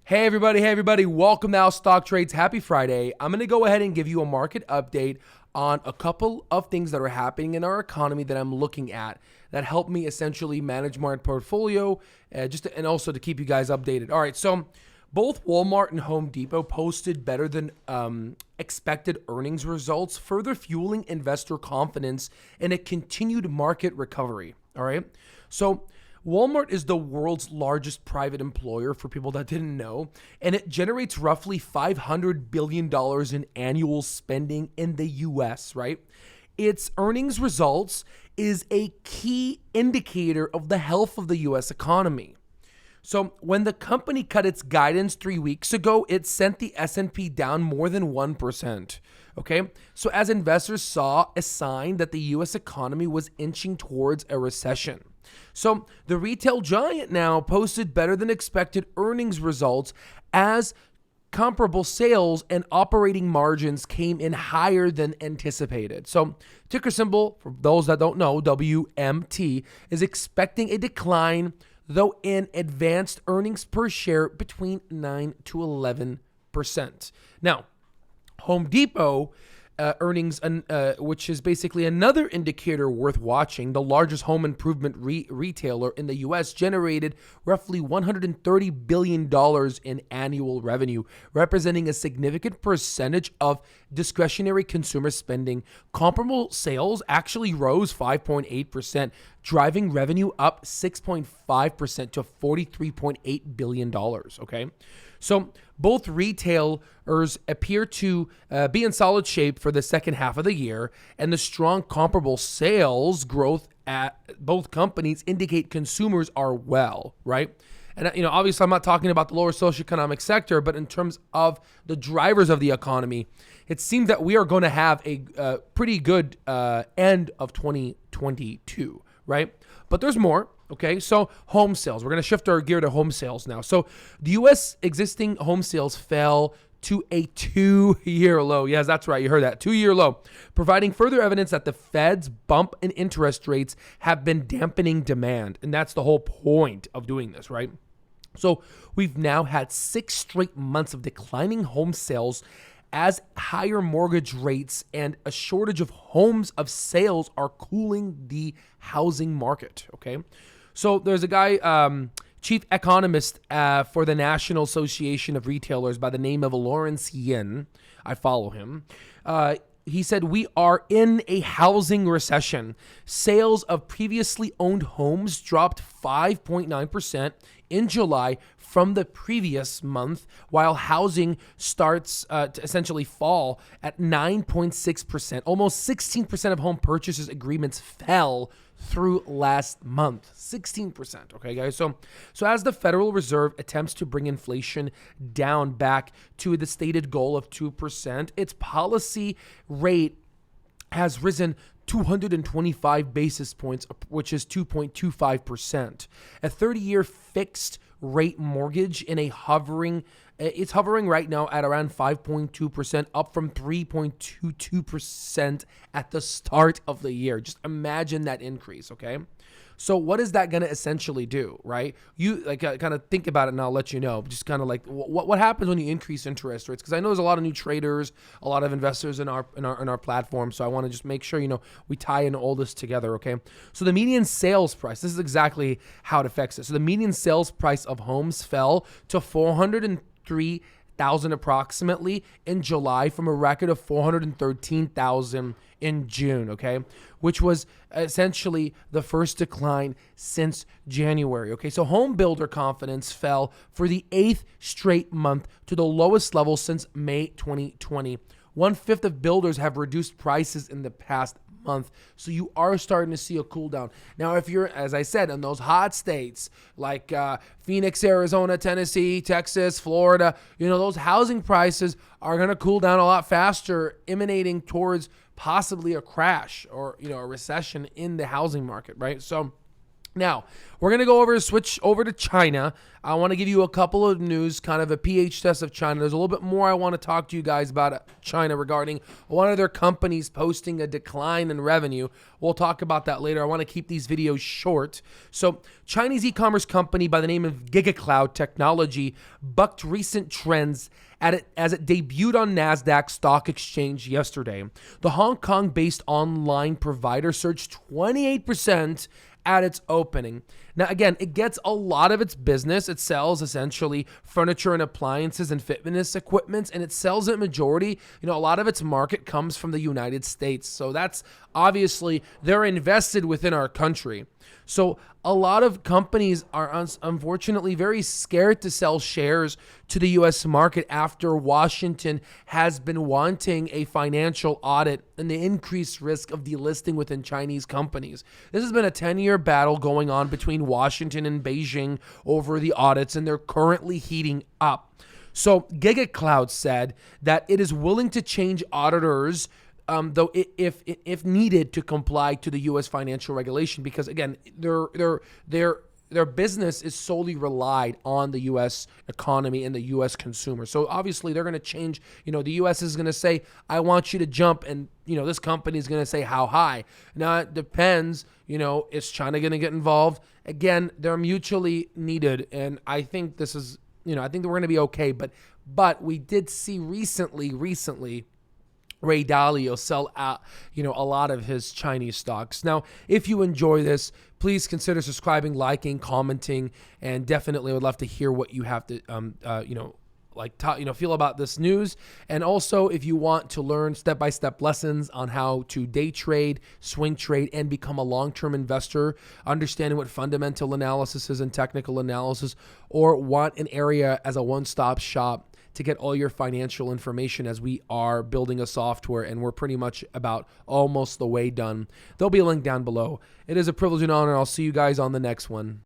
Hey everybody, welcome to Our Stock Trades. Happy Friday. I'm going to go ahead and give you a market update on a couple of things that are happening in our economy that I'm looking at that help me essentially manage my portfolio and also to keep you guys updated. All right, so both Walmart and Home Depot posted better than expected earnings results, further fueling investor confidence in a continued market recovery. All right, so Walmart is the world's largest private employer for people that didn't know, and it generates roughly $500 billion in annual spending in the US, right? Its earnings results is a key indicator of the health of the US economy. So when the company cut its guidance 3 weeks ago, it sent the S&P down more than 1%. Okay? So as investors saw a sign that the US economy was inching towards a recession. So the retail giant now posted better than expected earnings results as comparable sales and operating margins came in higher than anticipated. So ticker symbol, for those that don't know, WMT, is expecting a decline, though in advanced earnings per share between 9 to 11%. Now, Home Depot earnings, which is basically another indicator worth watching, the largest home improvement retailer in the U.S., generated roughly $130 billion in annual revenue, representing a significant percentage of discretionary consumer spending. Comparable sales actually rose 5.8%, driving revenue up 6.5% to $43.8 billion, okay? So both retailers appear to be in solid shape for the second half of the year, and the strong comparable sales growth at both companies indicate consumers are well, right? And obviously I'm not talking about the lower socioeconomic sector, but in terms of the drivers of the economy, it seems that we are going to have a pretty good end of 2022, right? But there's more. Okay, so home sales. We're going to shift our gear to home sales now. So the U.S. existing home sales fell to a 2-year low. Yes, that's right. You heard that. 2-year low, providing further evidence that the Fed's bump in interest rates have been dampening demand. And that's the whole point of doing this, right? So we've now had 6 straight months of declining home sales as higher mortgage rates and a shortage of homes of sales are cooling the housing market, okay? So there's a guy, chief economist for the National Association of Retailers by the name of Lawrence Yin. I follow him. He said, we are in a housing recession. Sales of previously owned homes dropped 5.9% in July from the previous month, while housing starts to essentially fall at 9.6%. Almost 16% of home purchases agreements fell through last month. 16%. Okay, guys. So as the Federal Reserve attempts to bring inflation down back to the stated goal of 2%, its policy rate has risen 225 basis points, which is 2.25%. A 30-year fixed rate mortgage it's hovering right now at around 5.2%, up from 3.22% at the start of the year. Just imagine that increase, okay? So what is that going to essentially do, right? You kind of think about it and I'll let you know. Just kind of like what happens when you increase interest rates? Because I know there's a lot of new traders, a lot of investors in our platform. So I want to just make sure we tie in all this together, okay? So the median sales price, this is exactly how it affects it. So the median sales price of homes fell to $403,000 approximately in July from a record of $413,000 in June, okay, which was essentially the first decline since January, okay? So home builder confidence fell for the 8th straight month to the lowest level since May 2020. 1/5 of builders have reduced prices in the past month. So you are starting to see a cool down. Now, if you're, as I said, in those hot states like Phoenix, Arizona, Tennessee, Texas, Florida, those housing prices are going to cool down a lot faster, emanating towards possibly a crash or, a recession in the housing market, right? So Now, we're going to switch over to China. I want to give you a couple of news, kind of a pH test of China. There's a little bit more I want to talk to you guys about China regarding one of their companies posting a decline in revenue. We'll talk about that later. I want to keep these videos short. So, Chinese e-commerce company by the name of GigaCloud Technology bucked recent trends as it debuted on NASDAQ Stock Exchange yesterday. The Hong Kong-based online provider surged 28% at its opening. Now, again, it gets a lot of its business. It sells essentially furniture and appliances and fitness equipment, and it sells it majority. A lot of its market comes from the United States. So that's obviously, they're invested within our country. So a lot of companies are unfortunately very scared to sell shares to the U.S. market after Washington has been wanting a financial audit and the increased risk of delisting within Chinese companies. This has been a 10-year battle going on between Washington and Beijing over the audits, and they're currently heating up. So GigaCloud said that it is willing to change auditors though if needed to comply to the U.S. financial regulation, because again, their business is solely relied on the U.S. economy and the U.S. consumer. So obviously they're going to change. The U.S. is going to say, I want you to jump, and this company is going to say how high. Now it depends. Is China going to get involved? Again, they're mutually needed, and I think this is. I think we're going to be okay. But we did see recently. Ray Dalio sell out, a lot of his Chinese stocks. Now, if you enjoy this, please consider subscribing, liking, commenting, and definitely would love to hear what you have to, feel about this news. And also, if you want to learn step-by-step lessons on how to day trade, swing trade, and become a long-term investor, understanding what fundamental analysis is and technical analysis, or want an area as a one-stop shop to get all your financial information, as we are building a software and we're pretty much about almost the way done, there'll be a link down below. It is a privilege and honor. I'll see you guys on the next one.